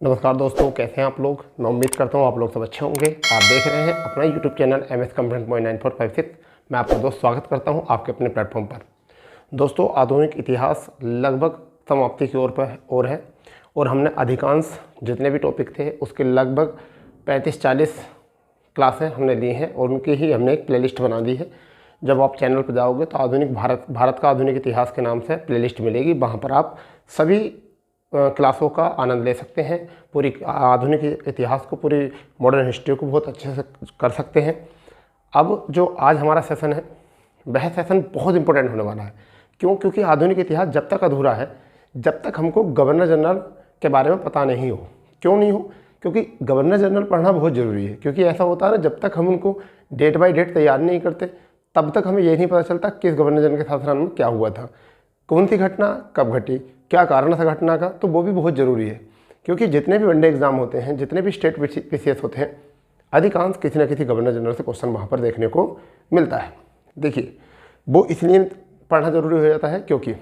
नमस्कार दोस्तों, कैसे हैं आप लोग। मैं उम्मीद करता हूं आप लोग सब अच्छे होंगे। आप देख रहे हैं अपना यूट्यूब चैनल MS कंटेंट 9456। मैं आपका दोस्त स्वागत करता हूं आपके अपने प्लेटफॉर्म पर। दोस्तों, आधुनिक इतिहास लगभग समाप्ति की ओर है और हमने अधिकांश जितने भी टॉपिक थे उसके लगभग 35-40 क्लासें हमने ली हैं और उनकी ही हमने एक प्लेलिस्ट बना दी है। जब आप चैनल पर जाओगे तो आधुनिक भारत का आधुनिक इतिहास के नाम से प्लेलिस्ट मिलेगी। वहाँ पर आप सभी क्लासों का आनंद ले सकते हैं। पूरी आधुनिक इतिहास को, पूरी मॉडर्न हिस्ट्री को बहुत अच्छे से कर सकते हैं। अब जो आज हमारा सेशन है वह सेशन बहुत इंपॉर्टेंट होने वाला है। क्यों? क्योंकि आधुनिक इतिहास जब तक अधूरा है, जब तक हमको गवर्नर जनरल के बारे में पता नहीं हो। क्यों नहीं हो? क्योंकि गवर्नर जनरल पढ़ना बहुत ज़रूरी है। क्योंकि ऐसा होता है ना, जब तक हम उनको डेट बाय डेट तैयार नहीं करते तब तक हमें ये नहीं पता चलता किस गवर्नर जनरल के शासन में क्या हुआ था, कौन सी घटना कब घटी, क्या कारण था घटना का। तो वो भी बहुत ज़रूरी है। क्योंकि जितने भी वनडे एग्जाम होते हैं, जितने भी स्टेट PCS होते हैं, अधिकांश किसी न किसी गवर्नर जनरल से क्वेश्चन वहाँ पर देखने को मिलता है। देखिए, वो इसलिए पढ़ना ज़रूरी हो जाता है क्योंकि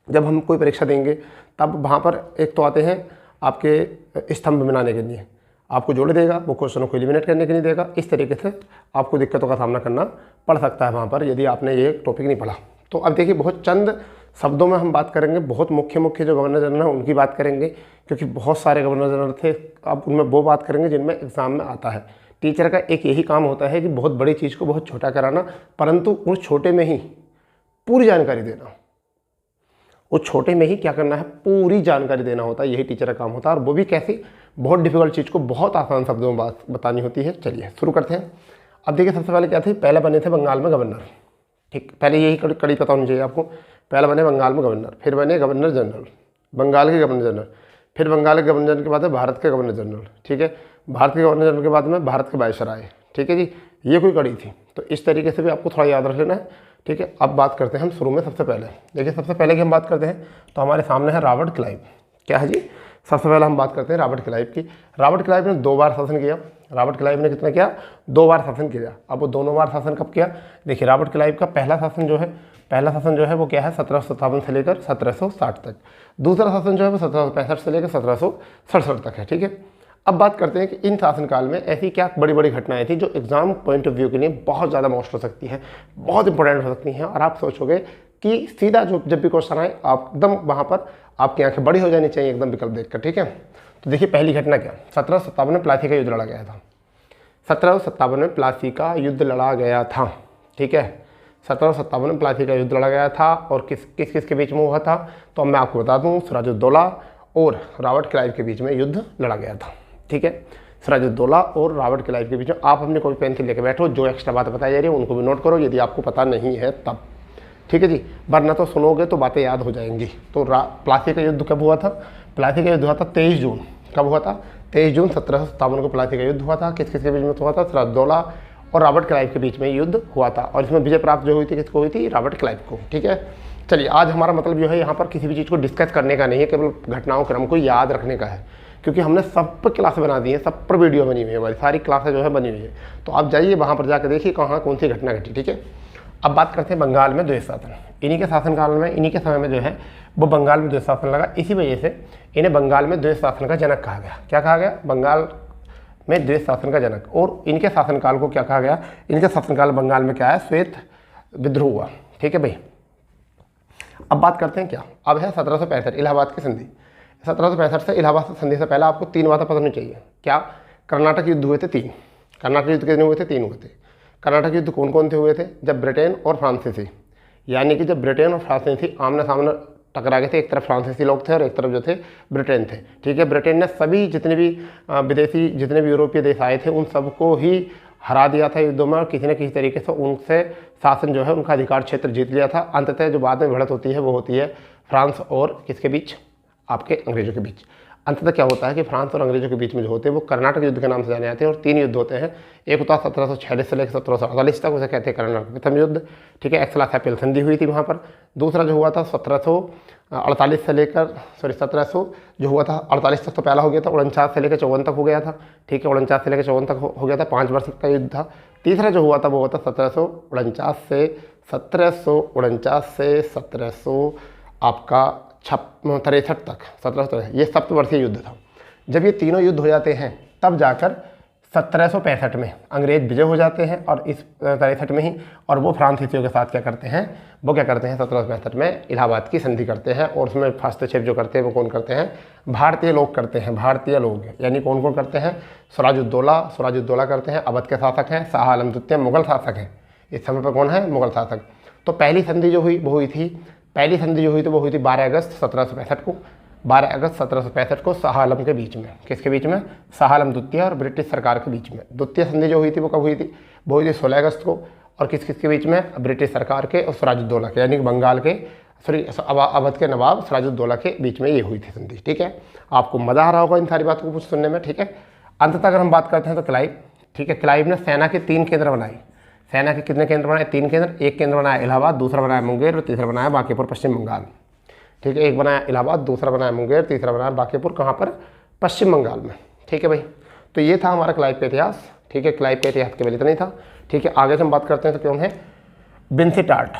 जब हम कोई परीक्षा देंगे तब वहाँ पर एक तो आते हैं आपके स्तंभ बनाने के लिए, आपको जोड़ देगा, वो क्वेश्चनों को एलिमिनेट करने के लिए देगा। इस तरीके से आपको दिक्कतों का सामना करना पड़ सकता है वहाँ पर, यदि आपने ये टॉपिक नहीं पढ़ा। तो अब देखिए, बहुत चंद शब्दों में हम बात करेंगे, बहुत मुख्य जो गवर्नर जनरल हैं उनकी बात करेंगे, क्योंकि बहुत सारे गवर्नर जनरल थे। अब उनमें वो बात करेंगे जिनमें एग्ज़ाम में आता है। टीचर का एक यही काम होता है कि बहुत बड़ी चीज़ को बहुत छोटा कराना, परंतु उस छोटे में ही पूरी जानकारी देना। उस छोटे में ही क्या करना है, पूरी जानकारी देना होता है। यही टीचर का काम होता है। और वो भी कैसी, बहुत डिफिकल्ट चीज़ को बहुत आसान शब्दों में बात बतानी होती है। चलिए शुरू करते हैं। अब देखिए, सबसे पहले क्या थे, पहले बने थे बंगाल में गवर्नर। ठीक, पहले यही कड़ी पता होनी चाहिए आपको। पहले बने बंगाल में गवर्नर, फिर बने गवर्नर जनरल, बंगाल के गवर्नर जनरल, फिर बंगाल के गवर्नर जनरल के बाद है भारत के गवर्नर जनरल। ठीक है, भारत के गवर्नर जनरल के बाद में भारत के वायसराय। ठीक है जी, ये कोई कड़ी थी। तो इस तरीके से भी आपको थोड़ा याद रख लेना है। ठीक है, अब बात करते हैं हम शुरू में। सबसे पहले देखिए, सबसे पहले की हम बात करते हैं तो हमारे सामने है रॉबर्ट क्लाइव। क्या है जी? सबसे पहले हम बात करते हैं रॉबर्ट क्लाइव की। रॉबर्ट क्लाइव ने 2 बार शासन किया। रॉबर्ट क्लाइव ने कितना किया? 2 बार शासन किया। अब वो दोनों बार शासन कब किया? देखिए, रॉबर्ट क्लाइव का पहला शासन जो है वो क्या है, 1757 से लेकर 1760 तक। दूसरा शासन जो है वो 1765 से लेकर 1767 तक है। ठीक है, अब बात करते हैं कि इन शासनकाल में ऐसी क्या बड़ी बड़ी घटनाएं थी जो एग्जाम पॉइंट ऑफ व्यू के लिए बहुत ज़्यादा मोस्ट हो सकती है, बहुत इंपॉर्टेंट हो सकती हैं। और आप सोचोगे कि सीधा जो जब भी क्वेश्चन आए आप एकदम वहाँ पर आपकी आंखें बड़ी हो जानी चाहिए एकदम विकल्प देखकर। ठीक है, तो देखिए पहली घटना क्या, 1757 में प्लासी का युद्ध लड़ा गया था। 1757 में प्लासी का युद्ध लड़ा गया था। ठीक है, 1757 में प्लासी का युद्ध लड़ा गया था। और किस के बीच में हुआ था? तो अब मैं आपको बता दूँ, सिराजुद्दौला और रॉबर्ट क्लाइव के बीच में युद्ध लड़ा गया था। ठीक है, सिराजुद्दौला और रॉबर्ट क्लाइव के बीच में। आप अपनी कोई पेंसिल लेकर बैठो, जो एक्स्ट्रा बात बताई जा रही है उनको भी नोट करो यदि आपको पता नहीं है तब। ठीक है जी, वरना तो सुनोगे तो बातें याद हो जाएंगी। तो प्लासी का युद्ध कब हुआ था? प्लासी का युद्ध हुआ था 23 जून। कब हुआ था? 23 जून 1757 को प्लासी का युद्ध हुआ था। किस के बीच में हुआ था? सिराजुद्दौला और रॉबर्ट क्लाइव के बीच में युद्ध हुआ था। और इसमें विजय प्राप्त जो हुई थी किसको हुई थी? रॉबर्ट क्लाइव को। ठीक है, चलिए आज हमारा मतलब जो है यहाँ पर किसी भी चीज़ को डिस्कस करने का नहीं है, केवल घटनाओं क्रम को याद रखने का है। क्योंकि हमने सब पर क्लासें बना दी हैं, सब पर वीडियो बनी हुई है, हमारी सारी क्लासें जो है बनी हुई है। तो आप जाइए वहाँ पर जाकर देखिए कहाँ कौन सी घटना घटी। ठीक है, अब बात करते हैं बंगाल में द्वैत शासन। इन्हीं के शासनकाल में, इन्हीं के समय में जो है वो बंगाल में द्वैत शासन लगा। इसी वजह से इन्हें बंगाल में द्वैत शासन का जनक कहा गया। क्या कहा गया? बंगाल में द्वैत शासन का जनक। और इनके शासनकाल को क्या कहा गया? इनके शासनकाल बंगाल में क्या है? श्वेत विद्रोह हुआ। ठीक है भाई, अब बात करते हैं क्या, अब है 1765 इलाहाबाद की संधि। 1765 से इलाहाबाद संधि से पहले आपको 3 बातें पता होनी चाहिए। क्या? कर्नाटक युद्ध हुए थे 3। कर्नाटक युद्ध कितने हुए थे? 3 हुए थे। कर्नाटक युद्ध कौन कौन से हुए थे? जब ब्रिटेन और फ्रांसीसी, यानी कि जब ब्रिटेन और फ्रांसीसी आमने सामने टकरा गए थे। एक तरफ फ्रांसीसी लोग थे और एक तरफ जो थे ब्रिटेन थे। ठीक है, ब्रिटेन ने सभी जितने भी विदेशी, जितने भी यूरोपीय देश आए थे उन सबको ही हरा दिया था युद्धों में, और किसी न किसी तरीके से उनसे शासन जो है, उनका अधिकार क्षेत्र जीत लिया था। अंततः जो बाद में भिड़त होती है वो होती है फ्रांस और किसके बीच? आपके अंग्रेजों के बीच। अंततः क्या होता है कि फ्रांस और अंग्रेजों के बीच में जो होते हैं वो कर्नाटक युद्ध के नाम से जाने जाते हैं। और 3 युद्ध होते हैं। एक होता है 1746 से लेकर 1748 तक, उसे कहते हैं कर्नाटक प्रथम युद्ध। ठीक है, एक्सला-सैपिल संधि हुई थी वहाँ पर। दूसरा जो हुआ था 1748 से लेकर 1700 जो हुआ था 48 तक तो पहला हो गया था। 49 से लेकर 54 तक हो गया था। ठीक है, 49 से लेकर 54 तक हो गया था। 5 वर्ष का युद्ध था। तीसरा जो हुआ था वो हुआ था 1749 से 1763 आपका 63 तक, 17 ये सप्तवर्षीय युद्ध था। जब ये तीनों युद्ध हो जाते हैं तब जाकर 1765 में अंग्रेज विजय हो जाते हैं और इस 63 में ही, और वो फ्रांसीसियों के साथ क्या करते हैं, वो क्या करते हैं 1765 में इलाहाबाद की संधि करते हैं। और उसमें हस्तक्षेप जो करते हैं वो कौन करते हैं, भारतीय लोग करते हैं, भारतीय लोग, यानी कौन कौन करते हैं, सिराजुद्दौला करते हैं, अवध के शासक हैं, शाह आलम द्वितीय मुगल शासक हैं, इस समय पर कौन है, मुगल शासक। तो पहली संधि जो हुई वो हुई थी, पहली संधि जो हुई थी वो हुई थी 12 अगस्त 1765 को, 12 अगस्त 1765 को शाह आलम के बीच में, किसके बीच में, शाह आलम द्वितीय और ब्रिटिश सरकार के बीच में। द्वितीय संधि जो हुई थी वो कब हुई थी, वो हुई थी 16 अगस्त को, और किस किसके बीच में, ब्रिटिश सरकार के और सिराजुद्दौला के, यानी कि बंगाल के अवध के नवाब सिराजुद्दौला के बीच में ये हुई थी संधि। ठीक है, आपको मज़ा आ रहा होगा इन सारी बातों को कुछ सुनने में। ठीक है, अंततः अगर हम बात करते हैं तो क्लाइव, ठीक है, क्लाइव ने सेना के 3 केंद्र बनाए। सेना के कितने केंद्र बनाए, 3 केंद्र। एक केंद्र बनाया इलाहाबाद, दूसरा बनाया मुंगेर और तीसरा बनाया बांकीपुर पश्चिम बंगाल। ठीक है, एक बनाया इलाहाबाद, दूसरा बनाया मुंगेर, तीसरा बनाया बांकीपुर, कहाँ पर, पश्चिम बंगाल में। ठीक है भाई, तो ये था हमारा क्लाइव का इतिहास। ठीक है, क्लाइव का इतिहास केवल इतना ही था। ठीक है, आगे से हम बात करते हैं तो कौन है, विंसेंटार्ट।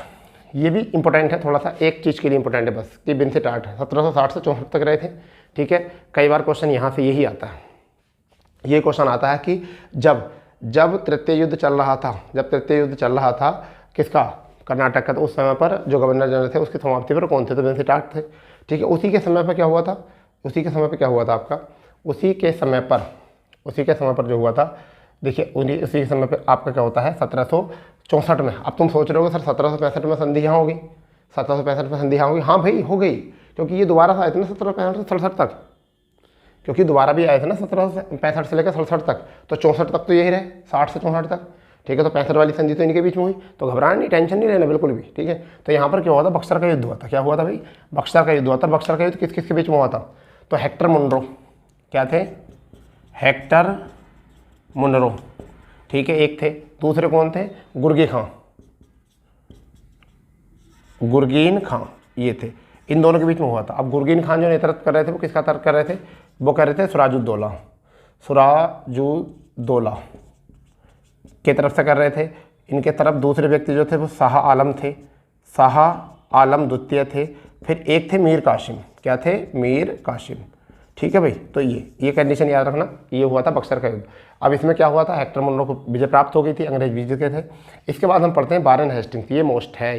ये भी इंपॉर्टेंट है, थोड़ा सा एक चीज़ के लिए इंपॉर्टेंट है बस, कि विंसेंटार्ट 1760 से 64 तक रहे थे। ठीक है, कई बार क्वेश्चन यहाँ से यही आता है, ये क्वेश्चन आता है कि जब तृतीय युद्ध चल रहा था, जब तृतीय युद्ध चल रहा था किसका, कर्नाटक का, तो उस समय पर जो गवर्नर जनरल थे उसकी समाप्ति पर कौन थे, तो विंसेंटार्ट थे। ठीक है, उसी के समय पर क्या हुआ था, उसी के समय पर क्या हुआ था आपका, उसी के समय पर जो हुआ था, देखिए उसी के समय पर आपका क्या होता है 1764 में। अब तुम सोच रहे हो सर 1765 में संधि यहाँ होगी, 1765 में संधि यहाँ होगी, हाँ भाई हो गई, क्योंकि ये दोबारा आए थे ना 1765 से 67 तक, क्योंकि दोबारा भी आए थे ना 1765 से लेकर 67 तक, तो 64 तक तो यही रहे, 60 से 64 तक। ठीक है, तो 65 वाली संधि तो इनके बीच में हुई, तो घबराना नहीं, टेंशन नहीं लेना बिल्कुल भी। ठीक है, तो यहाँ पर क्या हुआ था, बक्सर का युद्ध हुआ था। क्या हुआ था भाई, बक्सर का युद्ध हुआ था। बक्सर का युद्ध किस किस के बीच में हुआ था, तो हेक्टर मुनरो, क्या थे, हेक्टर मुनरो। ठीक है, एक थे, दूसरे कौन थे, गुरगीन खां, ये थे, इन दोनों के बीच में हुआ था। अब गुरगीन खान जो नेतृत्व कर रहे थे वो किसका तर्क कर रहे थे, वो कर रहे थे सिराजुद्दौला के तरफ से कर रहे थे। इनके तरफ दूसरे व्यक्ति जो थे वो शाह आलम थे, शाह आलम द्वितीय थे। फिर एक थे मीर कासिम, क्या थे, मीर कासिम। ठीक है भाई, तो ये कंडीशन याद रखना, ये हुआ था बक्सर का युद्ध। अब इसमें क्या हुआ था, हेक्टर मुनरो को विजय प्राप्त हो गई थी, अंग्रेज विजय के थे। इसके बाद हम पढ़ते हैं वारेन हेस्टिंग्स। ये मोस्ट है,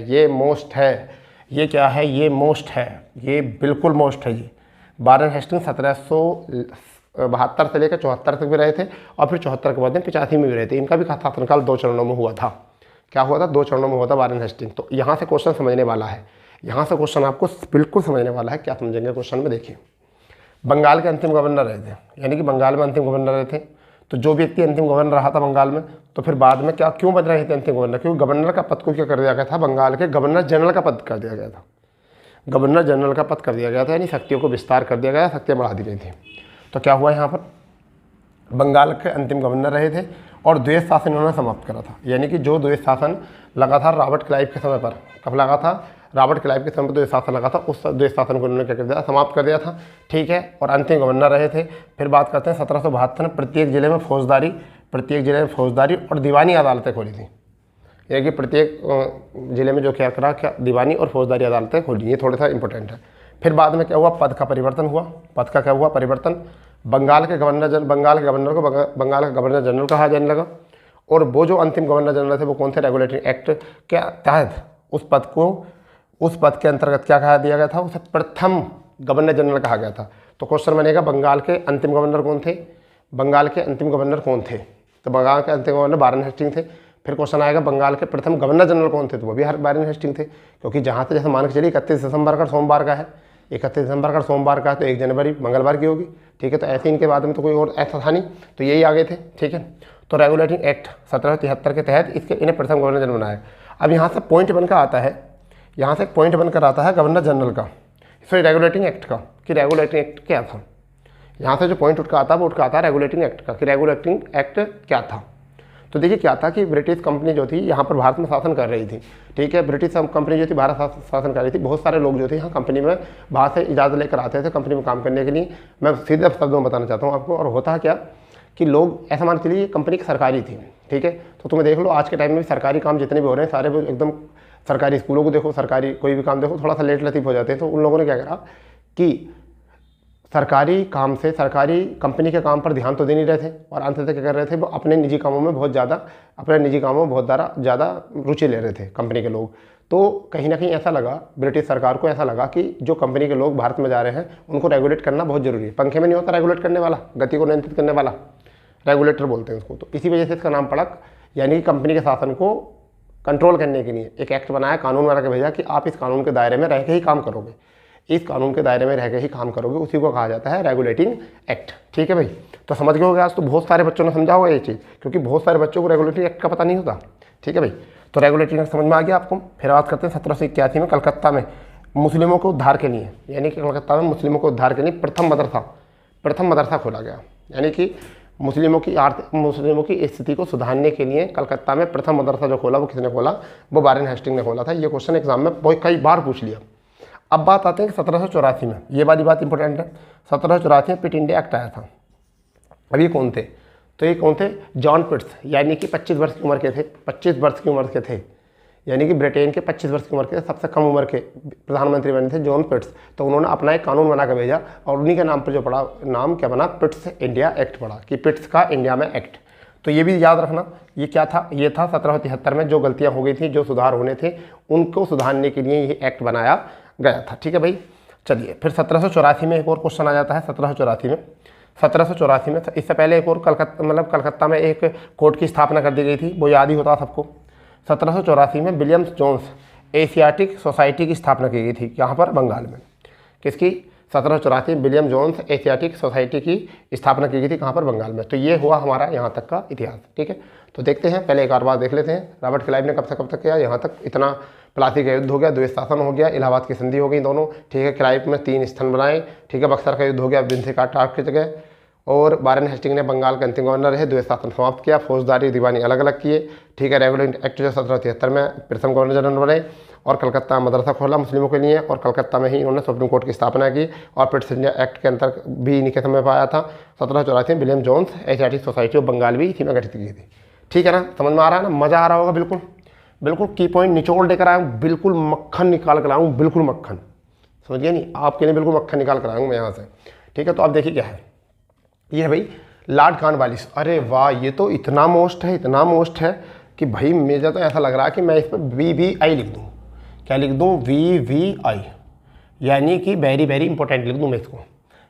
ये क्या है, ये मोस्ट है, ये बिल्कुल मोस्ट है। ये वारेन हेस्टिंग्स 1772 से लेकर 74 तक भी रहे थे, और फिर 74 के बाद में 85 में भी रहे थे। इनका भी शासनकाल 2 चरणों में हुआ था। क्या हुआ था, 2 चरणों में हुआ था वारेन हेस्टिंग्स। तो यहाँ से क्वेश्चन समझने वाला है, यहाँ से क्वेश्चन आपको बिल्कुल समझने वाला है। क्या समझेंगे क्वेश्चन में, देखिए बंगाल के अंतिम गवर्नर रहे थे, यानी कि बंगाल में अंतिम गवर्नर रहे थे। तो जो व्यक्ति अंतिम गवर्नर रहा था बंगाल में, तो फिर बाद में क्यों बन रहे थे अंतिम गवर्नर, क्योंकि गवर्नर का पद को क्या कर दिया गया था, बंगाल के गवर्नर जनरल का पद कर दिया गया था, गवर्नर जनरल का पद कर दिया गया था, यानी शक्तियों को विस्तार कर दिया गया, शक्तियाँ बढ़ा दी गई थी। तो क्या हुआ यहाँ पर, बंगाल के अंतिम गवर्नर रहे थे और द्वेष शासन इन्होंने समाप्त करा था। यानी कि जो द्वेष शासन लगा था रॉबर्ट क्लाइव के समय पर, कब लगा था, रॉबर्ट क्लाइव के समय पर द्वेष शासन लगा था, उस द्वेष शासन को उन्होंने क्या कर दिया, समाप्त कर दिया था। ठीक है, और अंतिम गवर्नर रहे थे। फिर बात करते हैं 1772 में प्रत्येक जिले में फौजदारी और दीवानी अदालतें खोली थी। यानी कि प्रत्येक जिले में जो क्या करा, क्या दीवानी और फौजदारी अदालतें खोली, ये थोड़ा सा इंपॉर्टेंट है। फिर बाद में क्या हुआ, पद का परिवर्तन हुआ। पद का क्या हुआ, परिवर्तन, बंगाल के गवर्नर को बंगाल का गवर्नर जनरल कहा जाने लगा, और वो जो अंतिम गवर्नर जनरल थे वो कौन थे, रेगुलेटरी एक्ट के तहत उस पद के अंतर्गत क्या कहा दिया गया था, उसे प्रथम गवर्नर जनरल कहा गया था। तो क्वेश्चन बनेगा बंगाल के अंतिम गवर्नर कौन थे, बंगाल के अंतिम गवर्नर कौन थे, तो बंगाल के अंतिम गवर्नर वारेन हेस्टिंग्स थे। फिर क्वेश्चन आएगा बंगाल के प्रथम गवर्नर जनरल कौन थे, तो वो भी वारेन हेस्टिंग्स थे। क्योंकि जहाँ से जैसे मान के चलिए 31 दिसंबर का सोमवार का है, 31 दिसंबर का सोमवार का है, तो 1 जनवरी मंगलवार की होगी। ठीक है, तो ऐसे इनके बाद में तो कोई और ऐसा था नहीं, तो यही आगे थे। ठीक है, तो रेगुलेटिंग एक्ट 1773 के तहत इन्हें प्रथम गवर्नर जनरल बनाया। अब यहाँ से पॉइंट बनकर आता है, यहाँ से एक पॉइंट बनकर आता है गवर्नर जनरल का, सॉरी रेगुलेटिंग एक्ट का, कि रेगुलेटिंग एक्ट क्या था। यहाँ से जो पॉइंट उठ कर आता है वो उठ कर आता है रेगुलेटिंग एक्ट का, कि रेगुलेटिंग एक्ट क्या था। तो देखिए क्या था कि ब्रिटिश कंपनी जो थी यहाँ पर भारत में शासन कर रही थी। ठीक है, ब्रिटिश कंपनी जो थी भारत शासन कर रही थी। बहुत सारे लोग जो थे यहाँ कंपनी में बाहर से इजाज़त लेकर आते थे कंपनी में काम करने के लिए। मैं सीधे शब्दों में बताना चाहता हूँ आपको। और होता क्या कि लोग ऐसा मान के चलिए कंपनी सरकारी थी। ठीक है, तो तुम्हें देख लो आज के टाइम में भी सरकारी काम जितने भी हो रहे हैं सारे वो एकदम सरकारी स्कूलों को देखो, सरकारी कोई भी काम देखो, थोड़ा सा लेट लतीफ़ हो जाते हैं। तो उन लोगों ने क्या करा कि सरकारी काम से, सरकारी कंपनी के काम पर ध्यान तो दे नहीं रहे थे और अंततः क्या कर रहे थे, वो अपने निजी कामों में बहुत ज़्यादा रुचि ले रहे थे कंपनी के लोग। तो कहीं ना कहीं ऐसा लगा, ब्रिटिश सरकार को ऐसा लगा कि जो कंपनी के लोग भारत में जा रहे हैं उनको रेगुलेट करना बहुत ज़रूरी है। पंखे में नहीं होता रेगुलेट करने वाला, गति को नियंत्रित करने वाला, रेगुलेटर बोलते हैं उसको। तो इसी वजह से इसका नाम पड़ा, यानी कि कंपनी के शासन को कंट्रोल करने के लिए एक एक्ट बनाया, कानून बना के भेजा कि आप इस कानून के दायरे में रह के ही काम करोगे, इस कानून के दायरे में रह के ही काम करोगे, उसी को कहा जाता है रेगुलेटिंग एक्ट। ठीक है भाई, तो समझ गए होगे आज तो बहुत सारे बच्चों ने समझा होगा ये चीज़, क्योंकि बहुत सारे बच्चों को रेगुलेटिंग एक्ट का पता नहीं होता। ठीक है भाई, तो रेगुलेटिंग एक्ट समझ में आ गया आपको। फिर बात करते हैं 1781 में कलकत्ता में मुस्लिमों के उद्धार के लिए, यानी कि कलकत्ता में मुस्लिमों के उद्धार के लिए प्रथम मदरसा खोला गया। यानी कि मुस्लिमों की स्थिति को सुधारने के लिए कलकत्ता में प्रथम मदरसा जो खोला वो किसने खोला, वो वारेन हेस्टिंग्स ने खोला था। ये क्वेश्चन एग्जाम में बहुत कई बार पूछ लिया। अब बात आते हैं कि 1784 में, ये वाली बात इंपॉर्टेंट है, 1784 में पिट इंडिया एक्ट आया था। अब ये कौन थे, तो ये कौन थे, जॉन पिट्स, यानी कि 25 वर्ष की उम्र के थे, 25 वर्ष की उम्र के थे, यानी कि ब्रिटेन के 25 वर्ष की उम्र के सबसे कम उम्र के प्रधानमंत्री बने थे जॉन पिट्स। तो उन्होंने अपना एक कानून बना कर भेजा और उन्हीं के नाम पर जो पड़ा, नाम क्या बना, पिट्स इंडिया एक्ट पड़ा, कि पिट्स का इंडिया में एक्ट। तो ये भी याद रखना, ये क्या था, ये था 1773 में जो गलतियाँ हो गई थी, जो सुधार होने थे, उनको सुधारने के लिए ये एक्ट बनाया गया था। ठीक है भाई, चलिए फिर 1784 में एक और क्वेश्चन आ जाता है। 1784 में इससे पहले एक और कलकत्ता में एक कोर्ट की स्थापना कर दी गई थी, वो याद ही होता सबको। 1784 में विलियम जोन्स एशियाटिक सोसाइटी की स्थापना की गई थी, यहाँ पर बंगाल में। किसकी, 1784 विलियम जोन्स एशियाटिक सोसाइटी की स्थापना की गई थी, कहाँ पर, बंगाल में। तो ये हुआ हमारा यहाँ तक का इतिहास। ठीक है, तो देखते हैं, पहले एक और बार देख लेते हैं। रॉबर्ट क्लाइव ने कब से कब तक किया, यहाँ तक, इतना प्लासी का युद्ध हो गया, द्वैत शासन हो गया, इलाहाबाद की संधि हो गई दोनों। ठीक है, क्लाइव में 3 स्तंभ बनाए। ठीक है, बक्सर का युद्ध हो गया बिंदे का टाक की जगह, और वारेन हेस्टिंग्स ने बंगाल के अंतिम गवर्नर रहे, द्वैत शासन समाप्त किया, फौजदारी दीवानी अलग अलग किए। ठीक है, रेगुलेटिंग एक्ट जो 1773 में प्रथम गवर्नर जनरल बने, और कलकत्ता मदरसा खोला मुस्लिमों के लिए, और कलकत्ता में ही इन्होंने सुप्रीम कोर्ट की स्थापना की, और पिट्स इंडिया एक्ट के अंतर्गत भी इन्हीं के समय पर आया था। 1784 में William Jones Asiatic Society of Bengal भी इसी में गठित की थी। ठीक है ना, समझ में आ रहा है ना, मज़ा आ रहा होगा। बिल्कुल बिल्कुल की पॉइंट निचोड़ लेकर आया हूँ, बिल्कुल मक्खन निकाल कर आया हूँ, बिल्कुल मक्खन, समझिए नहीं, आपके लिए बिल्कुल मक्खन निकाल कर आया हूँ मैं यहाँ से। ठीक है, तो अब देखिए क्या है, ये है भाई लॉर्ड कॉर्नवालिस। अरे वाह, ये तो इतना मोस्ट है कि भाई मुझे तो ऐसा लग रहा है कि मैं इस पर VVI लिख दूँ। क्या लिख दूँ, VVI, यानी कि वेरी वेरी इंपॉर्टेंट लिख दूँ मैं इसको।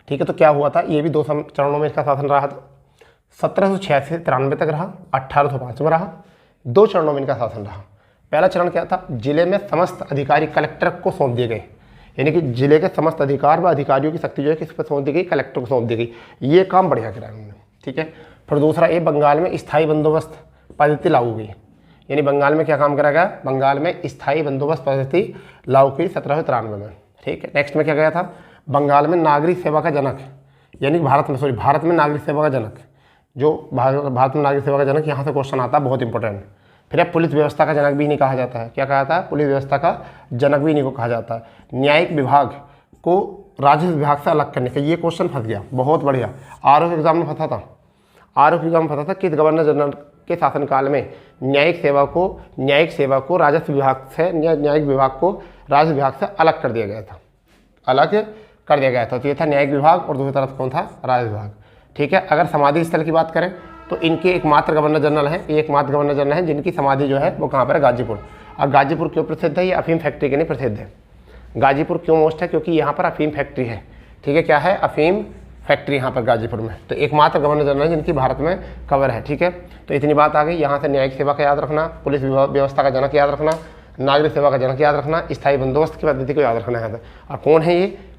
ठीक है, तो क्या हुआ था, ये भी 2 चरणों में इसका शासन रहा था। 1786 से 93 तक रहा, 1805 में रहा, 2 चरणों में इनका शासन रहा। पहला चरण क्या था, जिले में समस्त अधिकारी कलेक्टर को सौंप दिए गए, यानी कि जिले के समस्त अधिकार व अधिकारियों की शक्ति जो है किस पर सौंप दी गई, कलेक्टर को सौंप दी गई। ये काम बढ़िया कराया उन्होंने। ठीक है, फिर दूसरा, ये बंगाल में स्थायी बंदोबस्त पद्धति लागू हुई, यानी बंगाल में क्या काम करा गया, बंगाल में स्थायी बंदोबस्त पद्धति लागू की 1793 में। ठीक है, नेक्स्ट में क्या गया था, बंगाल में नागरिक सेवा का जनक, यानी भारत में नागरिक सेवा का जनक, जो भारत में नागरिक सेवा का जनक, यहाँ से क्वेश्चन आता है बहुत इंपॉर्टेंट। फिर अब पुलिस व्यवस्था का जनक भी नहीं कहा जाता है, क्या कहा जाता है, पुलिस व्यवस्था का जनक भी नहीं को कहा जाता है। न्यायिक विभाग को राजस्व विभाग से अलग करने का, ये क्वेश्चन फंस गया, बहुत बढ़िया, आरओ एग्जाम में फंसा था। आरओ एग्जाम में फंसा था कि गवर्नर जनरल के शासनकाल में न्यायिक सेवा को राजस्व विभाग से, न्यायिक विभाग को राजस्व विभाग से अलग कर दिया गया था। तो ये था न्यायिक विभाग, और दूसरी तरफ कौन था, राजस्व विभाग। ठीक है, अगर समाधि स्थल की बात करें तो इनके एकमात्र गवर्नर जनरल हैं, जिनकी समाधि जो है वो कहाँ पर है, गाजीपुर। और गाजीपुर क्यों प्रसिद्ध है, ये अफीम फैक्ट्री के लिए प्रसिद्ध है। गाजीपुर क्यों मोस्ट है, क्योंकि यहाँ पर अफीम फैक्ट्री है। ठीक है, क्या है, अफीम फैक्ट्री यहाँ पर गाजीपुर में। तो एकमात्र गवर्नर जनरल जिनकी भारत में कवर है। ठीक है, तो इतनी बात आ गई। यहाँ से न्यायिक सेवा का याद रखना, पुलिस व्यवस्था का जनक याद रखना, नागरिक सेवा का जनक याद रखना, स्थायी बंदोबस्त की पद्धति को याद रखना है। और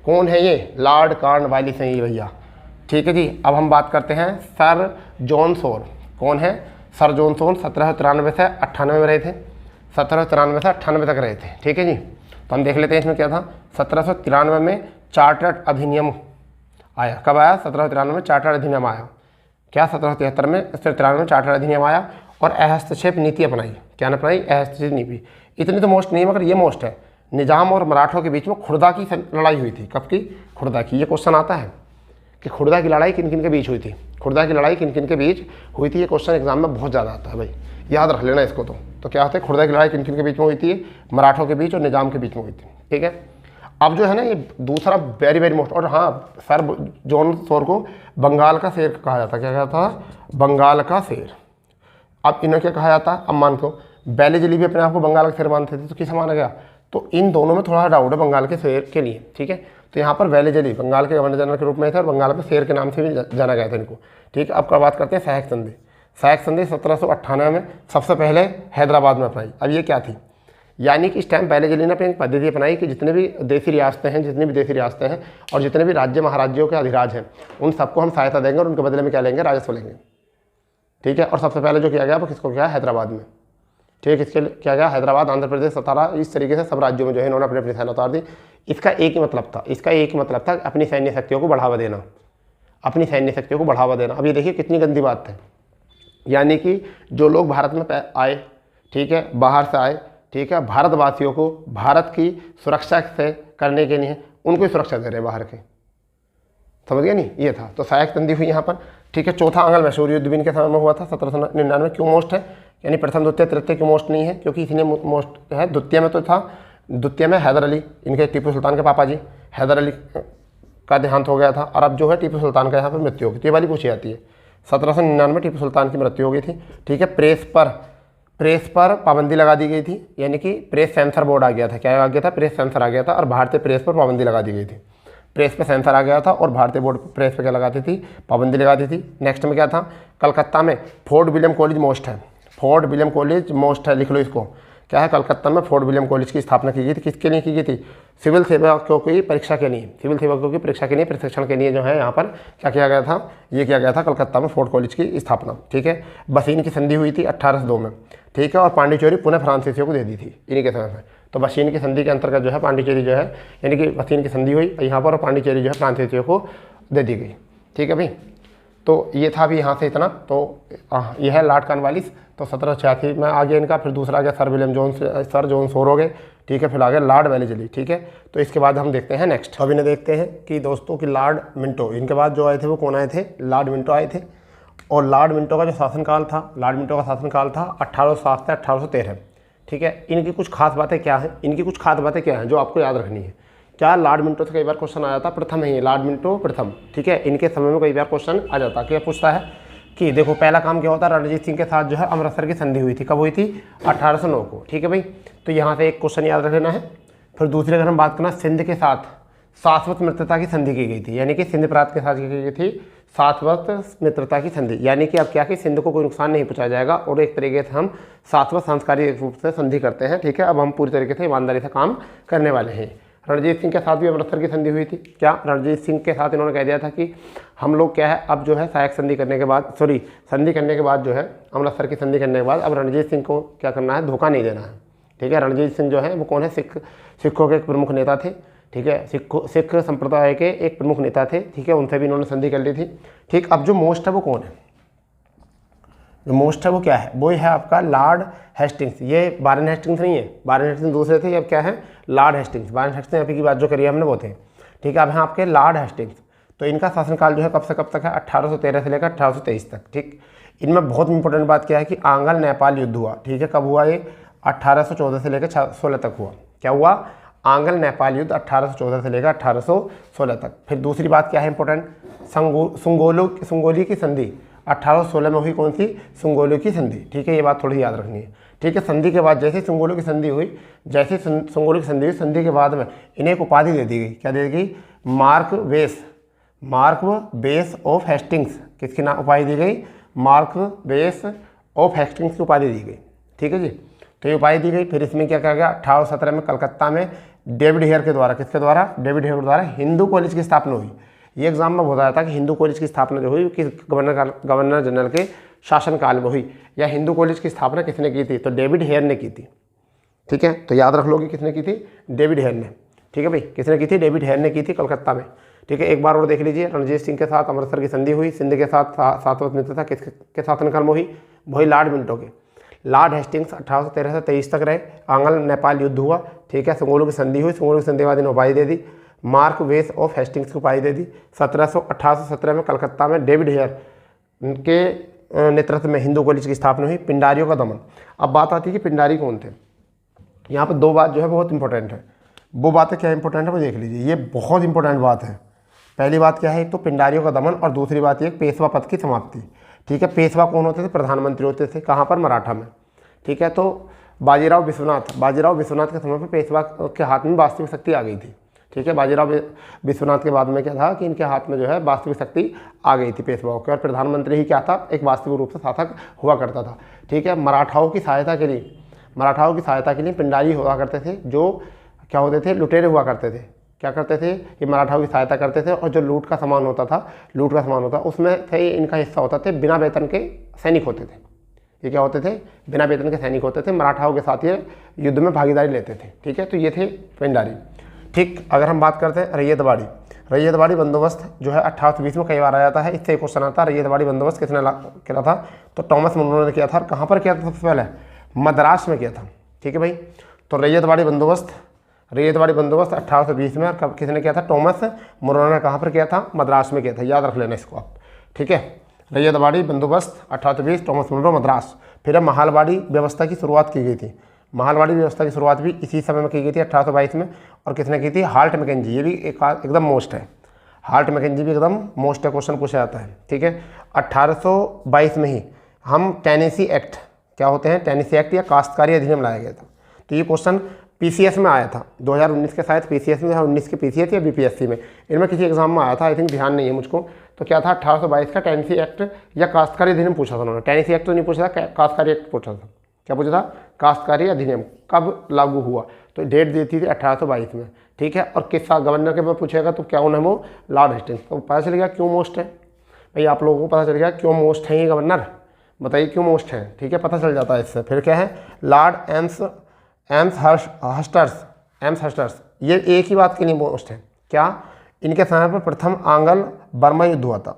कौन है ये, लॉर्ड कॉर्नवालिस हैं ये भैया। ठीक है जी, अब हम बात करते हैं सर जॉन शोर। कौन है, सर जॉन शोर 1793 से 98 में रहे थे, 1793 से 98 तक रहे थे। ठीक है जी, तो हम देख लेते हैं इसमें क्या था। 1793 में चार्टर्ड अधिनियम आया, कब आया, 1793 में चार्टर्ड अधिनियम आया। क्या 1773 में, 1793 में चार्टर्ड अधिनियम आया, और अहस्तक्षेप नीति अपनाई। क्या अपनाई, अहस्तक्षेप नीति। इतनी तो मोस्ट नहीं है, मगर ये मोस्ट है। निजाम और मराठों के बीच में खुर्दा की लड़ाई हुई थी। कब की, खुर्दा की। ये क्वेश्चन आता है कि खुर्दा की लड़ाई किन किन के बीच हुई थी, ये क्वेश्चन एग्जाम में बहुत ज़्यादा आता है भाई, याद रख लेना इसको। तो क्या होता है, खुर्दा की लड़ाई किन किन के बीच में हुई थी, मराठों के बीच और निजाम के बीच में हुई थी। ठीक है, अब जो है ना, ये दूसरा वेरी वेरी मोस्ट, और हाँ सर जॉन शोर को बंगाल का शेर कहा जाता, क्या कहा था, बंगाल का शेर। अब इन्हें क्या कहा जाता, अब मान लो बेलीजली भी अपने आप को बंगाल का शेर मानते थे, तो किसे माना गया, तो इन दोनों में थोड़ा डाउट है बंगाल के शेर के लिए, ठीक है। तो यहाँ पर बेलीजली बंगाल के गवर्नर जनरल के रूप में थे और बंगाल में शेर के नाम से भी जाना गया था इनको, ठीक है। अब का बात करते हैं सहायक संधि। सहायक संधि 1798 में सबसे पहले हैदराबाद में अपनाई। अब ये क्या थी, यानी कि इस टाइम बेलीजली ने अपनी एक पद्धति अपनाई कि जितने भी देसी रियासतें हैं, जितनी भी देसी रियासतें हैं और जितने भी राज्य महाराज्यों के अधिराज हैं, उन सबको हम सहायता देंगे और उनके बदले में क्या लेंगे, राजस्व लेंगे, ठीक है। और सबसे पहले जो किया गया वो किसको किया, हैदराबाद में, ठीक है। इसके लिए क्या गया, हैदराबाद, आंध्र प्रदेश, सतारा, इस तरीके से सब राज्यों में जो है इन्होंने अपनी अपनी सेना उतार दी। इसका एक ही मतलब था, अपनी सैन्य शक्तियों को बढ़ावा देना, अपनी सैन्य शक्तियों को बढ़ावा देना। अब ये देखिए कितनी गंदी बात है, यानी कि जो लोग भारत में आए, ठीक है, बाहर से आए, ठीक है, भारतवासियों को भारत की सुरक्षा से करने के लिए उनको ही सुरक्षा दे रहे बाहर के, समझ गया नहीं, ये था। तो सहायक संधि हुई यहाँ पर, ठीक है। चौथा आंग्ल मैसूर युद्ध भी इनके समय में हुआ था 1799। क्यों मोस्ट है, यानी प्रथम द्वितीय तृतीय क्यों मोस्ट नहीं है, क्योंकि इसलिए मोस्ट है, द्वितीय में तो था, द्वितीय में हैदर अली, इनके टीपू सुल्तान के पापा जी हैदर अली का देहांत हो गया था, और अब जो है टीपू सुल्तान का यहाँ पर मृत्यु हो गई। तो ये वाली पूछी जाती है, 1799 टीपू सुल्तान की मृत्यु हो गई थी, ठीक है। प्रेस पर पाबंदी लगा दी गई थी, यानी कि प्रेस सेंसर बोर्ड आ गया था, क्या आ गया था, प्रेस सेंसर आ गया था, और भारतीय प्रेस पर पाबंदी लगा दी गई थी। प्रेस पे सेंसर आ गया था और भारतीय बोर्ड प्रेस पे क्या लगाती थी, पाबंदी लगाती थी। नेक्स्ट में क्या था, कलकत्ता में फोर्ट विलियम कॉलेज मोस्ट है, फोर्ट विलियम कॉलेज मोस्ट है, लिख लो इसको, क्या है, कलकत्ता में फोर्ट विलियम कॉलेज की स्थापना की गई थी। किसके लिए की गई थी, सिविल सेवकों की परीक्षा के लिए, सिविल सेवकों की परीक्षा के लिए, प्रशिक्षण के लिए जो है यहाँ पर क्या किया गया था, ये किया गया था कलकत्ता में फोर्ट कॉलेज की स्थापना, ठीक है। बसीन की संधि हुई थी 1802 में, ठीक है, और पांडिचेरी पुनः फ्रांसीसियों को दे दी थी इन्हीं के समय में। तो बसीन की संधि के अंतर्गत जो है पांडिचेरी जो है, यानी कि बसीन की संधि हुई यहाँ पर और पांडिचेरी जो है फ्रांसीसियों को दे दी गई, ठीक है भाई। तो ये था अभी यहाँ से इतना। तो यह है लॉर्ड कॉर्नवालिस। तो 1786 में आ गया इनका, फिर दूसरा आ गया सर जॉन शोर हो गए, ठीक है, फिर आ गया लॉर्ड वेलेस्ली, ठीक है। तो इसके बाद हम देखते हैं नेक्स्ट, अभी ने देखते हैं कि दोस्तों कि लॉर्ड मिंटो, इनके बाद जो आए थे वो कौन आए थे, लॉर्ड मिंटो आए थे। और लॉर्ड मिंटो का जो शासनकाल था, लॉर्ड मिंटो का शासनकाल था 1807 से 1813, ठीक है। इनकी कुछ खास बातें क्या हैं, इनकी कुछ खास बातें क्या हैं जो आपको याद रखनी है। क्या लॉर्ड मिंटो से कई बार क्वेश्चन आया था, प्रथम है ये लॉर्ड मिंटो प्रथम, ठीक है। इनके समय में कई बार क्वेश्चन आ जाता, क्या पूछता है कि देखो पहला काम क्या होता है, रणजीत सिंह के साथ जो है अमृतसर की संधि हुई थी, कब हुई थी, 1809 को, ठीक है भाई। तो यहाँ से एक क्वेश्चन याद रख लेना है। फिर दूसरे अगर हम बात करना, सिंध के साथ शाश्वत मित्रता की संधि की गई थी, यानी कि सिंध प्रांत के साथ की गई थी शाश्वत मित्रता की संधि, यानी कि अब क्या कि सिंध को कोई नुकसान नहीं पहुंचाया जाएगा और एक तरीके से हम शाश्वत सांस्कृतिक रूप से संधि करते हैं, ठीक है। अब हम पूरी तरीके से ईमानदारी से काम करने वाले हैं। रणजीत सिंह के साथ भी अमृतसर की संधि हुई थी। क्या रणजीत सिंह के साथ इन्होंने कह दिया था कि हम लोग क्या है, अब जो है सहायक संधि करने के बाद, संधि करने के बाद जो है अमृतसर की संधि करने के बाद अब रणजीत सिंह को क्या करना है, धोखा नहीं देना है, ठीक है। रणजीत सिंह जो है वो कौन है, सिखों के एक प्रमुख नेता थे, ठीक है, सिख संप्रदाय के एक प्रमुख नेता थे, ठीक है। उनसे भी इन्होंने संधि कर ली थी, ठीक। अब जो मोस्ट है वो कौन है, जो मोस्ट है वो क्या है, वो है आपका लॉर्ड हेस्टिंग्स। ये वारेन हेस्टिंग्स नहीं है, वारेन हेस्टिंग्स दूसरे थे, अब क्या है लॉर्ड हेस्टिंग्स। वारेन हेस्टिंग्स अभी की बात जो करी है हमने वो थे, ठीक है। अब यहाँ आपके लॉर्ड हेस्टिंग्स, तो इनका शासनकाल जो है कब से कब तक है, 1813 से लेकर 1823 तक, ठीक। इनमें बहुत इंपॉर्टेंट बात क्या है कि आंग्ल नेपाल युद्ध हुआ, ठीक है। कब हुआ ये, 1814 से लेकर 16 तक हुआ। क्या हुआ, आंग्ल नेपाल युद्ध 1814 से लेकर 1816 तक। फिर दूसरी बात क्या है इंपॉर्टेंट, सुंगोली की संधि 1816 में हुई, कौन सी, सुंगोली की संधि, ठीक है। ये बात थोड़ी याद रखनी है, ठीक है। संधि के बाद जैसे सुंगोली की संधि हुई, जैसे सुंगोली की संधि हुई, संधि के बाद में इन्हें एक उपाधि दे दी गई, क्या दे दी गई, मार्क बेस ऑफ हेस्टिंग्स। किसकी नाम उपाधि दी गई, मार्क बेस ऑफ हेस्टिंग्स की उपाधि दी गई, ठीक है जी। तो ये उपाधि दी गई। फिर इसमें क्या कहा गया, 1817 में कलकत्ता में डेविड हेयर के द्वारा, किसके द्वारा, डेविड हेयर के द्वारा हिंदू कॉलेज की स्थापना हुई। ये एग्जाम में बताया था कि हिंदू कॉलेज की स्थापना जो हुई किस गवर्नर जनरल के शासनकाल में हुई, या हिंदू कॉलेज की स्थापना किसने की थी, तो डेविड हेयर ने की थी, ठीक है। तो याद रख लो कि किसने की थी, डेविड हेयर ने, ठीक है भाई, किसने की थी, डेविड हेयर ने की थी कलकत्ता में, ठीक है। एक बार और देख लीजिए, रणजीत सिंह के साथ अमृतसर की संधि हुई, सिंध के साथ शाश्वत मित्रता किसके शासनकाल में हुई, वही लॉर्ड मिंटो के। लॉर्ड हेस्टिंग्स 1813 से 23 तक रहे। आंग्ल नेपाल युद्ध हुआ, ठीक है। सुंगोली की संधि हुई, सुंगोली की संधि के बाद इन्हें उपाधि दे दी, मार्क वेस ऑफ हेस्टिंग्स को उपाधि दे दी। 1817 में कलकत्ता में डेविड हेयर के नेतृत्व में हिंदू कॉलेज की स्थापना हुई। पिंडारियों का दमन। अब बात आती है कि पिंडारी कौन थे। यहाँ पर दो बात जो है बहुत इंपॉर्टेंट है, वो बातें क्या इंपॉर्टेंट है वो देख लीजिए, ये बहुत इंपॉर्टेंट बात है। पहली बात क्या है, एक तो पिंडारियों का दमन, और दूसरी बात ये पेशवा पद की समाप्ति। ठीक है, पेशवा कौन होते थे? प्रधानमंत्री होते थे। कहाँ पर? मराठा में। ठीक है, तो बाजीराव विश्वनाथ के समय पर पेशवा के हाथ में वास्तविक शक्ति आ गई थी। ठीक है, बाजीराव विश्वनाथ के बाद में क्या था कि इनके हाथ में जो है वास्तविक शक्ति आ गई थी पेशवाओं के, और प्रधानमंत्री ही क्या था? एक वास्तविक रूप से शासक हुआ करता था। ठीक है, मराठाओं की सहायता के लिए पिंडारी हुआ करते थे, जो क्या होते थे? लुटेरे हुआ करते थे। क्या करते थे? ये मराठाओं की सहायता करते थे, और जो लूट का सामान होता उसमें थे इनका हिस्सा होता थे। बिना वेतन के सैनिक होते थे। ये क्या होते थे? बिना वेतन के सैनिक होते थे। मराठाओं के साथ ये युद्ध में भागीदारी लेते थे। ठीक है, तो ये थे पिंडारी। ठीक, अगर हम बात करते हैं रैयतवाड़ी बंदोबस्त जो है 1820 में कई बार आ जाता है। इससे एक क्वेश्चन आता है, रैयतवाड़ी बंदोबस्त किसने किया था? तो टॉमस मुनरो ने किया था। और कहाँ पर किया था? सबसे पहले मद्रास में किया था। ठीक है भाई, तो रैयतवाड़ी बंदोबस्त 1820 में, और किसने किया था? टॉमस मुनरो ने। कहाँ पर किया था? मद्रास में किया था। याद रख लेना इसको आप। ठीक है, रैयतवाड़ी बंदोबस्त 1820, टॉमस मुनरो, मद्रास। फिर महालवाड़ी व्यवस्था की शुरुआत की गई थी। महालवाड़ी व्यवस्था की शुरुआत भी इसी समय में की गई थी 1822 में। और किसने की थी? Holt Mackenzie. ये भी एकदम मोस्ट है। हाल्ट मैकेंजी भी एकदम मोस्ट है, क्वेश्चन पूछा जाता है। ठीक है, 1822 में ही हम टेनेसी एक्ट, क्या होते हैं? टेनेसी एक्ट या काश्तकारी अधिनियम लाया गया था। तो ये क्वेश्चन पीसीएस में आया था 2019 के, शायद पीसीएस में, 2019 के पीसीएस या बीपीएससी में, इनमें किसी एग्जाम में आया था। आई थिंक ध्यान नहीं है मुझको। तो क्या था? 1822 का टेनेसी एक्ट या काश्तकारी अधिनियम पूछा था उन्होंने। टेनेसी एक्ट तो नहीं पूछा था, काश्तकारी एक्ट पूछा था। क्या पूछा था? काश्तकारी अधिनियम कब लागू हुआ? तो डेट दी थी 1822 में। ठीक है, और किस गवर्नर के में पूछेगा तो क्या उन्हें? वो लॉर्ड हेस्टिंग्स। तो पता चल गया क्यों मोस्ट है भाई, आप लोगों को पता चल गया क्यों मोस्ट है ये गवर्नर। बताइए क्यों मोस्ट है। ठीक है, पता चल जाता है इससे। फिर क्या है? लॉर्ड एम्स हस्टर्स, ये एक ही बात के लिए मोस्ट है। क्या? इनके समय पर प्रथम आंग्ल बर्मा युद्ध हुआ था।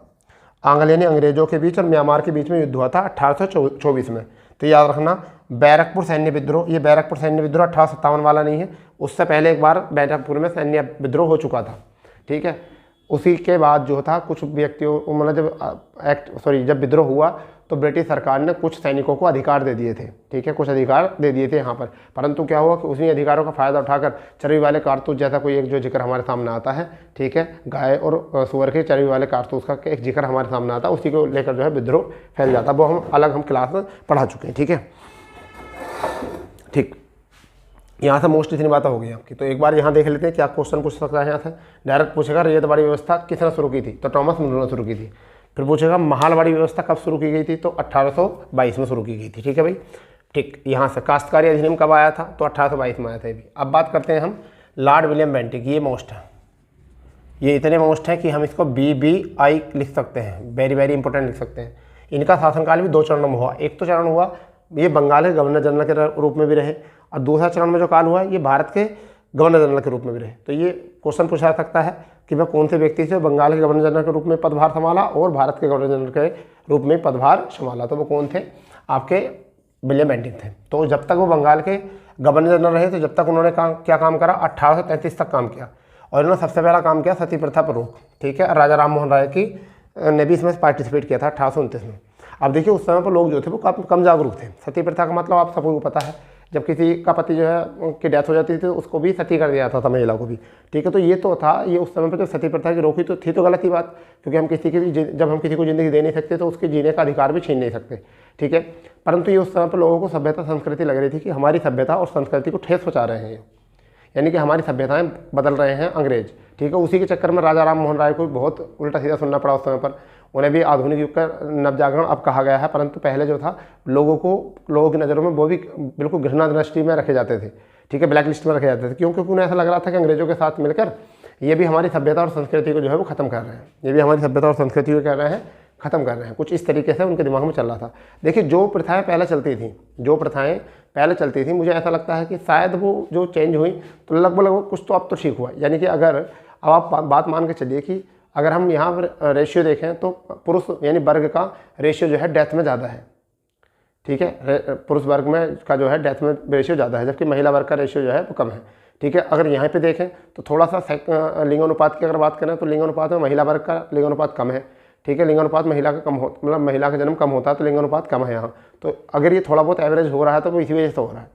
आंग्ल यानी अंग्रेजों के बीच और म्यांमार के बीच में युद्ध हुआ था 1824 में। तो याद रखना, बैरकपुर सैन्य विद्रोह, ये बैरकपुर सैन्य विद्रोह 1857 वाला नहीं है, उससे पहले एक बार बैरकपुर में सैन्य विद्रोह हो चुका था। ठीक है, उसी के बाद जो था कुछ व्यक्तियों, मतलब जब विद्रोह हुआ तो ब्रिटिश सरकार ने कुछ सैनिकों को अधिकार दे दिए थे। ठीक है, कुछ अधिकार दे दिए थे यहाँ पर, परंतु क्या हुआ कि उसी अधिकारों का फायदा उठाकर चर्बी वाले कारतूस जैसा कोई एक जो जिक्र हमारे सामने आता है, ठीक है, गाय और सुअर के चर्बी वाले कारतूस का एक जिक्र हमारे सामने आता है, उसी को लेकर जो है विद्रोह फैल जाता है। वो हम क्लास में पढ़ा चुके हैं। ठीक है, ठीक, यहाँ से मोस्ट इतनी बातें हो गई आपकी। तो एक बार यहाँ देख लेते हैं क्या क्वेश्चन पूछ सकता है। यहाँ से डायरेक्ट पूछेगा रैयतवाड़ी व्यवस्था किसने शुरू की थी? तो टॉमस मुनरो ने शुरू की थी। फिर पूछेगा महालवाड़ी व्यवस्था कब शुरू की गई थी? तो 1822 में शुरू की गई थी। ठीक है भाई, ठीक। यहाँ से काश्तकारी अधिनियम कब आया था? तो 1822 में आया था। अब बात करते हैं हम लॉर्ड विलियम बेंटिक। ये मोस्ट है, ये इतने मोस्ट है कि हम इसको BBI लिख सकते हैं, वेरी वेरी इंपॉर्टेंट लिख सकते हैं। इनका शासनकाल भी 2 चरणों में हुआ। एक तो चरण हुआ ये बंगाल के गवर्नर जनरल के रूप में भी रहे, और दूसरा चरण में जो काल हुआ ये भारत के गवर्नर जनरल के रूप में भी रहे। तो ये क्वेश्चन पूछा जा सकता है कि वह कौन से व्यक्ति से बंगाल के गवर्नर जनरल के रूप में पदभार संभाला और भारत के गवर्नर जनरल के रूप में पदभार संभाला? तो वो कौन थे? आपके विलियम बेंटिक थे। तो जब तक वो बंगाल के गवर्नर जनरल रहे तो जब तक उन्होंने क्या काम करा? 1833 तक काम किया, और इन्होंने सबसे पहला काम किया सती प्रथा पर रोक। ठीक है, राजा राम मोहन राय की ने भी इसमें पार्टिसिपेट किया था 1829 में। अब देखिए उस समय पर लोग जो थे वो कम जागरूक थे। सती प्रथा का मतलब आप सबको पता है, जब किसी का पति जो है उनकी डेथ हो जाती थी तो उसको भी सती कर दिया जाता था महिला को भी। ठीक है, तो ये तो था, ये उस समय पर जो सती प्रथा की रोकी तो थी तो गलत ही बात, क्योंकि हम जब हम किसी को ज़िंदगी दे नहीं सकते तो उसके जीने का अधिकार भी छीन नहीं सकते। ठीक है, परंतु ये उस समय पर लोगों को सभ्यता संस्कृति लग रही थी कि हमारी सभ्यता और संस्कृति को ठेस पहुँचा रहे हैं, यानी कि हमारी सभ्यताएं बदल रहे हैं अंग्रेज। ठीक है, उसी के चक्कर में राजा राम मोहन राय को बहुत उल्टा सीधा सुनना पड़ा उस समय पर। उन्हें भी आधुनिक युग का नवजागरण अब कहा गया है, परंतु पहले जो था लोगों की नज़रों में वो भी बिल्कुल घृणा दृष्टि में रखे जाते थे। ठीक है, ब्लैक लिस्ट में रखे जाते थे। क्यों? क्योंकि उन्हें ऐसा लग रहा था कि अंग्रेजों के साथ मिलकर ये भी हमारी सभ्यता और संस्कृति को जो है वो खत्म कर रहे हैं, ये भी हमारी सभ्यता और संस्कृति को कह रहे हैं खत्म कर रहे हैं। कुछ इस तरीके से उनके दिमाग में चल रहा था। देखिए जो प्रथाएं पहले चलती थी मुझे ऐसा लगता है कि शायद वो जो चेंज हुई तो लगभग कुछ तो अब तो ठीक हुआ। यानी कि अगर अब आप बात मान के चलिए कि अगर हम यहाँ पर रेशियो देखें तो पुरुष यानी वर्ग का रेशियो जो है डेथ में ज़्यादा है। ठीक है, पुरुष वर्ग में का जो है डेथ में रेशियो ज़्यादा है, जबकि महिला वर्ग का रेशियो जो है वो कम है। ठीक है, अगर यहाँ पे देखें तो थोड़ा सा लिंगानुपात की अगर बात करें तो लिंगानुपात में महिला वर्ग का लिंगानुपात कम है। ठीक है, लिंगानुपात महिला का कम हो, मतलब महिला का जन्म कम होता है तो लिंगानुपात कम है यहाँ। तो अगर ये थोड़ा बहुत एवरेज हो रहा है तो वो इसी वजह से हो रहा है।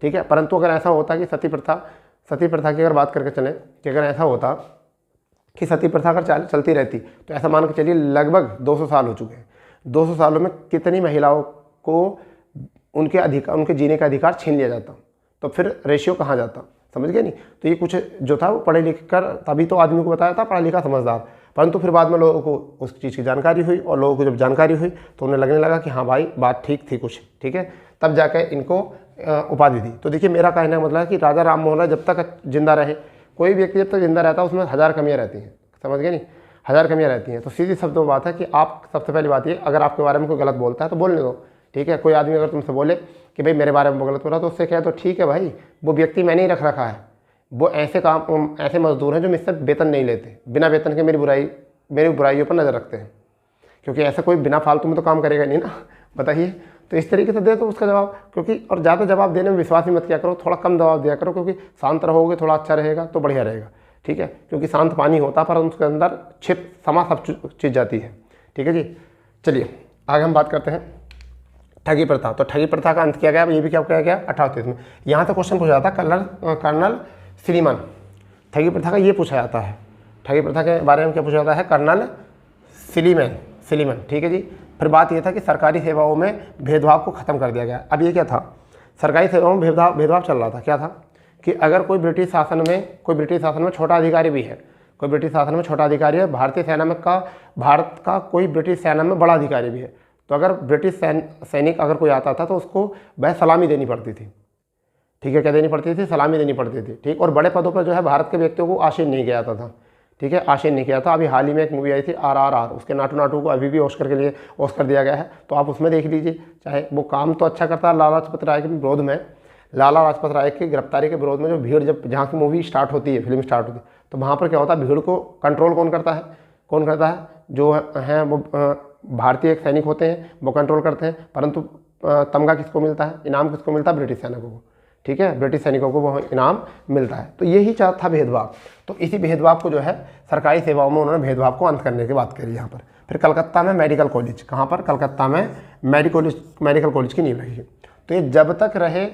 ठीक है, परंतु अगर ऐसा होता कि सती प्रथा की अगर बात करके चलें कि अगर ऐसा होता कि सती प्रथा अगर चलती रहती तो ऐसा मान के चलिए लगभग 200 साल हो चुके हैं। 200 सालों में कितनी महिलाओं को उनके जीने का अधिकार छीन लिया जाता, तो फिर रेशियो कहाँ जाता, समझ गए नहीं। तो ये कुछ जो था वो पढ़े लिख कर तभी तो आदमी को बताया था, पढ़ा लिखा समझदार, परंतु फिर बाद में लोगों को उस चीज़ की जानकारी हुई और लोगों को जब जानकारी हुई तो उन्हें लगने लगा कि हाँ भाई बात ठीक थी कुछ, ठीक है, तब जाकर इनको उपाधि दी। तो देखिए मेरा कहने का मतलब है कि राजा राम मोहन राय जब तक जिंदा रहे, कोई व्यक्ति जब तक जिंदा रहता है उसमें 1000 कमियाँ रहती हैं, समझ गए नहीं, 1000 कमियाँ रहती हैं। तो सीधी शब्दों में बात है कि आप सबसे पहली बात ये, अगर आपके बारे में कोई गलत बोलता है तो बोलने दो, ठीक है। कोई आदमी अगर तुमसे बोले कि भाई मेरे बारे में गलत बोला, तो उससे क्या है, तो ठीक है भाई, वो व्यक्ति मैंने ही रख रखा है, वो ऐसे मजदूर हैं जो मुझसे वेतन नहीं लेते, बिना वेतन के मेरी बुराइयों पर नज़र रखते हैं, क्योंकि ऐसा कोई बिना फालतू में तो काम करेगा नहीं ना, बताइए। तो इस तरीके से दे तो उसका जवाब, क्योंकि और ज़्यादा जवाब देने में विश्वास ही मत किया करो, थोड़ा कम जवाब दिया करो, क्योंकि शांत रहोगे थोड़ा अच्छा रहेगा तो बढ़िया रहेगा, ठीक है। क्योंकि शांत पानी होता पर उसके अंदर सब चीज़ जाती है, ठीक है जी। चलिए आगे हम बात करते हैं ठगी प्रथा। तो ठगी प्रथा का अंत किया गया, ये भी क्या किया गया 1830 में। यहाँ तो क्वेश्चन पूछा जाता है कर्नल सिलीमन, ठगी प्रथा का ये पूछा जाता है, ठगी प्रथा के बारे में क्या पूछा जाता है, कर्नल सिलीमन, ठीक है जी। फिर बात ये था कि सरकारी सेवाओं में भेदभाव को ख़त्म कर दिया गया। अब ये क्या था, सरकारी सेवाओं में भेदभाव चल रहा था, क्या था कि अगर कोई ब्रिटिश शासन में छोटा अधिकारी भी है, कोई ब्रिटिश शासन में छोटा अधिकारी है, भारत का कोई ब्रिटिश सेना में बड़ा अधिकारी भी है, तो अगर ब्रिटिश सैनिक अगर कोई आता था तो उसको वह सलामी देनी पड़ती थी, ठीक है, क्या देनी पड़ती थी, सलामी देनी पड़ती थी, ठीक। और बड़े पदों पर जो है भारत के व्यक्तियों को आसीन नहीं किया जाता था, ठीक है, आसीन नहीं किया था। अभी हाल ही में एक मूवी आई थी RRR, उसके नाटू को अभी भी ऑस्कर के लिए ऑस्कर दिया गया है, तो आप उसमें देख लीजिए। चाहे वो काम तो अच्छा करता है लाला लाजपत राय के विरोध में, लाला लाजपत राय की गिरफ्तारी के विरोध में जो भीड़, जब जहाँ की मूवी स्टार्ट होती है, फिल्म स्टार्ट होती है, तो वहाँ पर क्या होता है, भीड़ को कंट्रोल कौन करता है, जो हैं वो भारतीय एक सैनिक होते हैं, वो कंट्रोल करते हैं, परंतु तमगा किसको मिलता है, इनाम किसको मिलता है, ब्रिटिश सैनिकों को, ठीक है, ब्रिटिश सैनिकों को वो इनाम मिलता है। तो यही था भेदभाव। तो इसी भेदभाव को जो है सरकारी सेवाओं में उन्होंने भेदभाव को अंत करने की बात करी यहाँ पर। फिर कलकत्ता में मेडिकल कॉलेज, कहाँ पर, कलकत्ता में मेडिकल कॉलेज की नींव रखी। तो ये जब तक रहे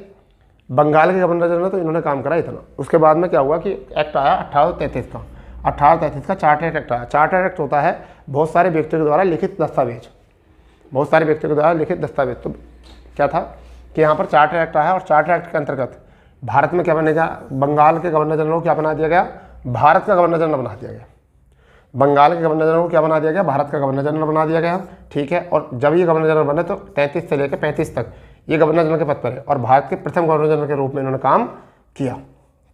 बंगाल के गवर्नर जनरल तो इन्होंने काम करा इतना। उसके बाद में क्या हुआ कि एक्ट आया 1833 का चार्टर एक्ट आया। चार्टर एक्ट होता है बहुत सारे व्यक्तियों के द्वारा लिखित दस्तावेज, तो क्या था कि यहाँ पर चार्टर एक्ट आया और चार्टर एक्ट के अंतर्गत भारत में क्या बना गया, बंगाल के गवर्नर जनरल को क्या बना दिया गया, भारत का गवर्नर जनरल बना दिया गया। बंगाल के गवर्नर जनरल को क्या बना दिया गया, भारत का गवर्नर जनरल बना दिया गया, ठीक है। और जब ये गवर्नर जनरल बने तो 33 से लेकर 35 तक ये गवर्नर जनरल के पद पर है और भारत के प्रथम गवर्नर जनरल के रूप में इन्होंने काम किया,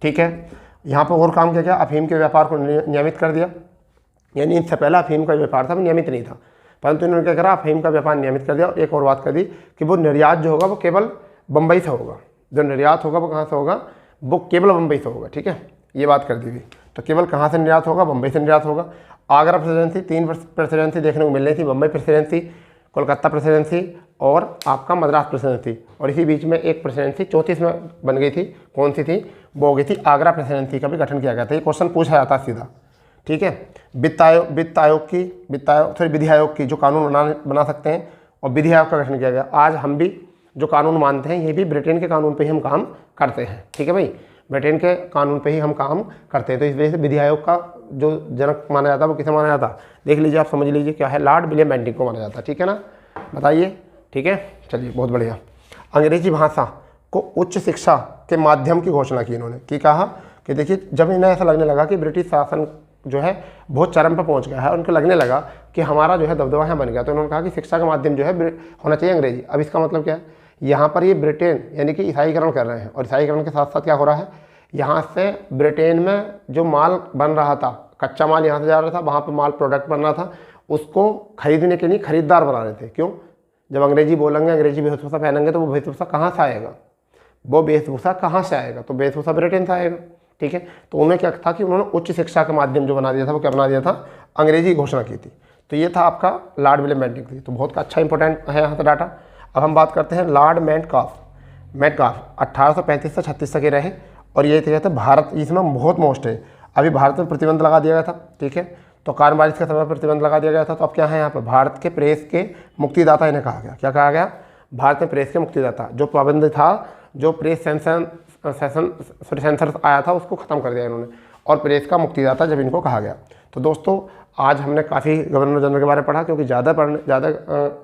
ठीक है। यहाँ पर और काम किया गया, अफीम के व्यापार को नियमित कर दिया, यानी इनसे पहले अफीम का व्यापार था वो नियमित नहीं था, परंतु इन्होंने क्या करा, अफीम का व्यापार नियमित कर दिया। और एक और बात कर दी कि वो निर्यात जो होगा वो केवल बम्बई से होगा, जो निर्यात होगा वो कहाँ से होगा, वो केवल बम्बई से होगा, ठीक है, ये बात कर दी गई। तो केवल कहाँ से निर्यात होगा, बम्बई से निर्यात होगा। आगरा प्रेसिडेंसी, 3 प्रेसिडेंसी देखने को मिल रही थी, बम्बई प्रेसिडेंसी, कोलकाता प्रेसिडेंसी और आपका मद्रास प्रेसिडेंसी, और इसी बीच में एक प्रेसिडेंसी 34 में बन गई थी, कौन सी थी, वो हो गई थी आगरा प्रेसिडेंसी का भी गठन किया गया था। ये क्वेश्चन पूछा जाता सीधा, ठीक है। विधि आयोग की जो कानून बना सकते हैं, और विधि आयोग का गठन किया गया। आज हम भी जो कानून मानते हैं ये भी ब्रिटेन के कानून पे ही हम काम करते हैं, ठीक है भाई, ब्रिटेन के कानून पे ही हम काम करते हैं। तो इस वजह से विधि आयोग का जो जनक माना जाता है वो किसे माना जाता है, देख लीजिए, आप समझ लीजिए क्या है, लॉर्ड विलियम बेंटिंक को माना जाता है, ठीक है ना, बताइए, ठीक है। चलिए बहुत बढ़िया। अंग्रेजी भाषा को उच्च शिक्षा के माध्यम की घोषणा की इन्होंने, कि कहा कि देखिए जब इन्हें ऐसा लगने लगा कि ब्रिटिश शासन जो है बहुत चरम पर पहुंच गया है, उनको लगने लगा कि हमारा जो है दबदबा यहाँ बन गया, तो उन्होंने कहा कि शिक्षा का माध्यम जो है होना चाहिए अंग्रेजी। अब इसका मतलब क्या है, यहाँ पर ये ब्रिटेन यानी कि ईसाईकरण कर रहे हैं, और ईसाईकरण के साथ साथ क्या हो रहा है, यहाँ से ब्रिटेन में जो माल बन रहा था, कच्चा माल यहाँ से जा रहा था, वहाँ पर माल प्रोडक्ट बन रहा था, उसको खरीदने के लिए खरीदार बना रहे थे। क्यों, जब अंग्रेजी बोलेंगे, अंग्रेजी वेशभूषा पहनेंगे, तो वो वेशभूषा कहाँ से आएगा, तो वेशभूषा ब्रिटेन से आएगा, ठीक है। तो उन्हें क्या था कि उन्होंने उच्च शिक्षा का माध्यम जो बना दिया था वो क्या बना दिया था, अंग्रेजी घोषणा की थी। तो ये था आपका लॉर्ड विलियम बेंटिंक थी। तो बहुत अच्छा इंपॉर्टेंट है यहाँ से डाटा। अब हम बात करते हैं लॉर्ड मेटकाफ 1835 से 36 तक रहे, और ये कहते हैं भारत, इसमें बहुत मोस्ट है। अभी भारत में प्रतिबंध लगा दिया गया था, ठीक है, तो कानबारिश के समय प्रतिबंध लगा दिया गया था। तो अब क्या है यहाँ पर, भारत के प्रेस के मुक्तिदाता इन्हें कहा गया। क्या कहा गया, भारत में प्रेस के मुक्तिदाता। जो पाबंद था, जो प्रेस सेशन सेंसर आया था उसको ख़त्म कर दिया इन्होंने, और प्रेस का मुक्तिदाता जब इनको कहा गया। तो दोस्तों आज हमने काफ़ी गवर्नर जनरल के बारे में पढ़ा, क्योंकि ज़्यादा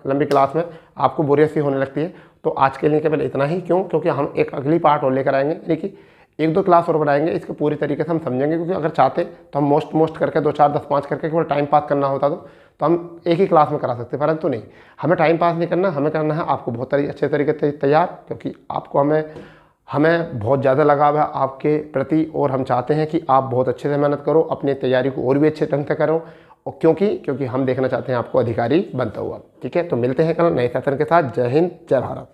लंबी क्लास में आपको बोरियत सी होने लगती है। तो आज के लिए केवल इतना ही, क्यों? क्योंकि हम एक अगली पार्ट और लेकर आएंगे, यानी कि 1-2 क्लास और बनाएंगे, इसके पूरी तरीके से हम समझेंगे। क्योंकि अगर चाहते तो हम मोस्ट करके 2, 4, 10, 5 करके केवल टाइम पास करना होता तो हम एक ही क्लास में करा सकते, परंतु नहीं, हमें टाइम पास नहीं करना, हमें करना है आपको बहुत अच्छे तरीके से तैयार। क्योंकि आपको हमें बहुत ज़्यादा लगाव है आपके प्रति, और हम चाहते हैं कि आप बहुत अच्छे से मेहनत करो, अपनी तैयारी को और भी अच्छे ढंग से करो, और क्योंकि हम देखना चाहते हैं आपको अधिकारी बनता हुआ। ठीक है, तो मिलते हैं कल नए सेशन के साथ। जय हिंद, जय भारत।